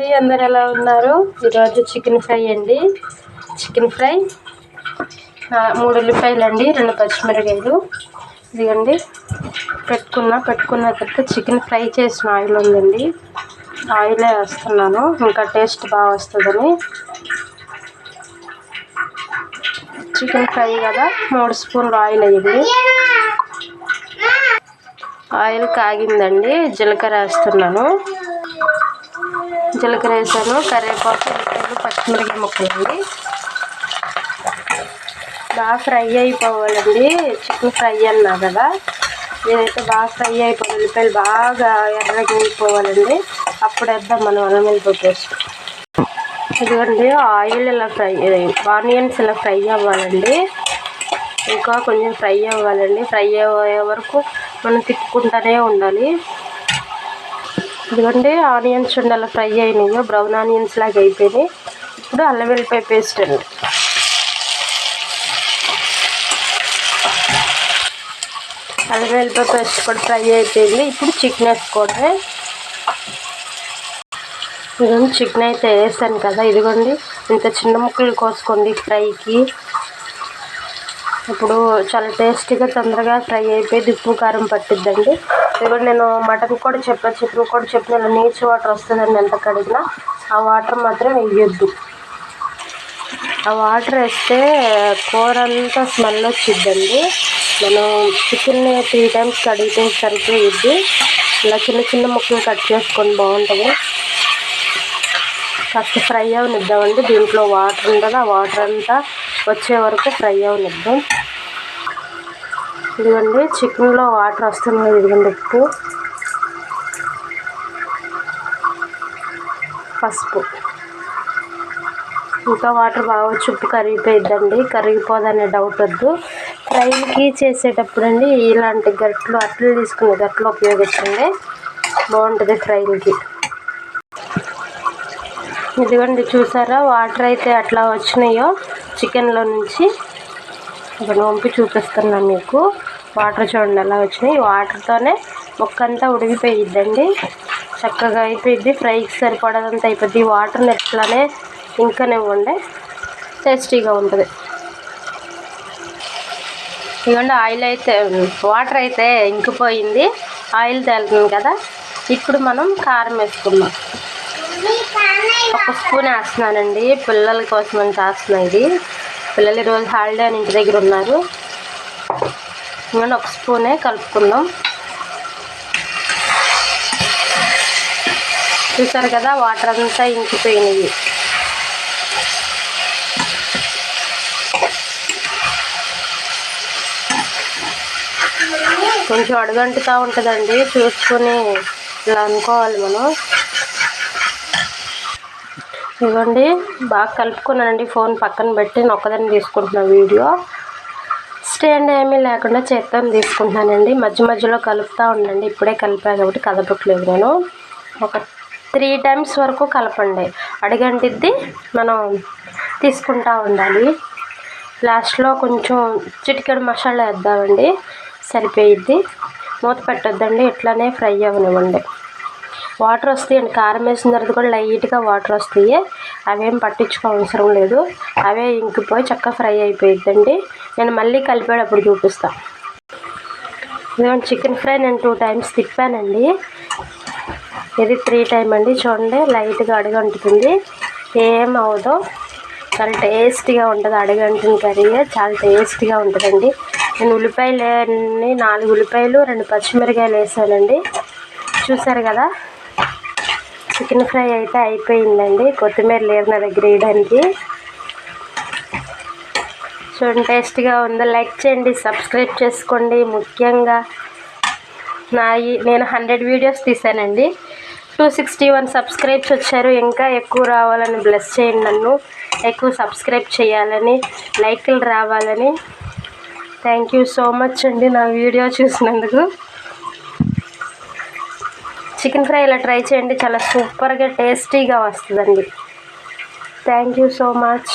అందరు ఎలా ఉన్నారు? ఈరోజు చికెన్ ఫ్రై అండి. చికెన్ ఫ్రై 3 ఉల్లిపాయలు అండి, 2 పచ్చిమిరపకాయలు. ఇదిగండి పెట్టుకున్న తర్వాత చికెన్ ఫ్రై చేసిన ఆయిల్ ఉందండి, ఆయిలే వేస్తున్నాను, ఇంకా టేస్ట్ బాగా వస్తుందని. చికెన్ ఫ్రై కదా 3 స్పూన్లు ఆయిల్ వేయండి. ఆయిల్ కాగిందండి, జీలకర్ర వేస్తున్నాను. జీలకర్ర వేసాను, కరివేపాకు, ఉల్లిపాయలు, పచ్చిమిరపకాయ ముక్కలండి. బాగా ఫ్రై అయిపోవాలండి. చికెన్ ఫ్రై అన్నా కదా, ఇదైతే బాగా ఫ్రై అయిపోవాలి. ఉల్లిపాయలు బాగా ఎర్రగా అయిపోవాలండి. అప్పుడు వేద్దాం మనం అల్లం వెల్లుల్లి పేస్ట్. ఇదిగోండి ఆయిల్ ఇలా ఫ్రై, ఆనియన్స్ ఇలా ఫ్రై అవ్వాలండి. ఇంకా కొంచెం ఫ్రై అవ్వాలండి. ఫ్రై అయ్యే వరకు మనం తిప్పుకుంటూనే ఉండాలి. ఇదిగోండి ఆనియన్స్ అలా ఫ్రై అయినాయి, బ్రౌన్ ఆనియన్స్ లాగా అయిపోయినాయి. ఇప్పుడు అల్లం వెల్లిపాయ పేస్ట్ అండి. అల్లం వెల్లిపాయ పేస్ట్ కూడా ఫ్రై అయిపోయింది. ఇప్పుడు చికెన్ వేసుకోండి. ఇదిగోండి చికెన్ అయితే వేసాను కదా, ఇదిగోండి ఇంత చిన్న ముక్కలు కోసుకోండి ఫ్రైకి. ఇప్పుడు చాలా టేస్టీగా తొందరగా ఫ్రై అయిపోయి ఉప్పు కారం పట్టిద్దండి. ఇప్పుడు నేను మటన్ కూడా చికెన్ కూడా చెప్పిన నీచు వాటర్ వస్తుందండి ఎంత కడిగినా. ఆ వాటర్ మాత్రం వేయొద్దు. ఆ వాటర్ వేస్తే కూర అంతా స్మెల్ వచ్చిద్దండి. మనం చికెన్ని 3 టైమ్స్ కడిగితే సరిపోయిద్ది. ఇలా చిన్న చిన్న ముక్కలు కట్ చేసుకొని బాగుంటుంది. కాస్త ఫ్రై అవనిద్దామండి. దీంట్లో వాటర్ ఉంటుంది, ఆ వాటర్ అంతా వచ్చే వరకు ఫ్రై అవనిద్దాం. ఇదిగోండి చికెన్లో వాటర్ వస్తుంది. ఇదిగోండి ఉప్పు, పసుపు, ఇంకా వాటర్ బాగా వచ్చి ఉప్పు కరిగిపోయిద్దండి. కరిగిపోదనే డౌట్ వద్దు. ఫ్రైకి చేసేటప్పుడు అండి ఇలాంటి అట్లు తీసుకునే గట్లు ఉపయోగించండి, బాగుంటుంది ఫ్రైలకి. ఇదిగోండి చూసారా వాటర్ అయితే అట్లా వచ్చినాయో చికెన్లో నుంచి. ఇప్పుడు వంపి చూపిస్తున్నాను మీకు. వాటర్ చూడండి ఎలా వచ్చినాయి. వాటర్తోనే ముక్కంతా ఉడికిపోయిద్దండి, చక్కగా అయిపోయిద్ది. ఫ్రైకి సరిపడదంతా అయిపోద్ది. వాటర్ని ఎట్లానే ఇంకనే ఇవ్వండి, టేస్టీగా ఉంటుంది. ఇదిగోండి ఆయిల్ అయితే వాటర్ అయితే ఇంకిపోయింది, ఆయిల్ తేలుతుంది కదా. ఇప్పుడు మనం కారం వేసుకుందాం. 1 స్పూన్ వేస్తున్నానండి, పిల్లల కోసం అని చేస్తున్నాను. ఇది పిల్లలు ఈరోజు హాలిడే అని ఇంటి దగ్గర ఉన్నారు. ఇంకా 1 స్పూనే కలుపుకుందాం. చూసారు కదా వాటర్ అంతా ఇంకిపోయినాయి. కొంచెం అడుగంటుతూ ఉంటుందండి, చూసుకొని ఇలా అనుకోవాలి మనం. ఇవ్వండి బాగా కలుపుకున్నానండి. ఫోన్ పక్కన పెట్టి ఒక్కదాన్ని తీసుకుంటున్నాను వీడియో. స్టాండ్ ఏమీ లేకుండా చేత్తో తీసుకుంటున్నానండి. మధ్యలో కలుపుతూ ఉండండి. ఇప్పుడే కలిపాను కాబట్టి కదపట్లేదు నేను. ఒక 3 టైమ్స్ వరకు కలపండి, అడుగంటిద్ది. మనం తీసుకుంటూ ఉండాలి. లాస్ట్లో కొంచెం చిటికెడు మసాలా వేద్దామండి, సరిపోయిద్ది. మూత పెట్టొద్దండి, ఇట్లానే ఫ్రై అవ్వనివ్వండి. వాటర్ వస్తాయండి, కారం వేసిన తర్వాత కూడా లైట్గా వాటర్ వస్తాయి. అవేం పట్టించుకోవసరం లేదు, అవే ఇంకిపోయి చక్కగా ఫ్రై అయిపోయిద్దండి. నేను మళ్ళీ కలిపేటప్పుడు చూపిస్తాను. ఇదిగోండి చికెన్ ఫ్రై నేను 2 టైమ్స్ తిప్పానండి, ఇది 3 టైమ్ అండి. చూడండి లైట్గా అడుగంటుతుంది, ఏం అవ్వదు. చాలా టేస్టీగా ఉంటుంది. అడుగంటిన కర్రీ చాలా టేస్టీగా ఉంటుందండి. నేను ఉల్లిపాయలు 4 ఉల్లిపాయలు 2 పచ్చిమిరపకాయలు వేసానండి. చూసారు కదా చికెన్ ఫ్రై అయితే అయిపోయిందండి. కొత్తిమీర లేదు నా దగ్గర వేయడానికి. చూడండి టేస్టీగా ఉందో. లైక్ చేయండి, సబ్స్క్రైబ్ చేసుకోండి. ముఖ్యంగా నేను 100 వీడియోస్ తీసానండి, 261 సబ్స్క్రైబ్స్ వచ్చారు. ఇంకా ఎక్కువ రావాలని బ్లెస్ చేయండి, నన్ను ఎక్కువ సబ్స్క్రైబ్ చేయాలని, లైక్లు రావాలని. థ్యాంక్ యూ సో మచ్ అండి నా వీడియో చూసినందుకు. చికెన్ ఫ్రై ఇలా ట్రై చేయండి, చాలా సూపర్గా టేస్టీగా వస్తుందండి. Thank you so much.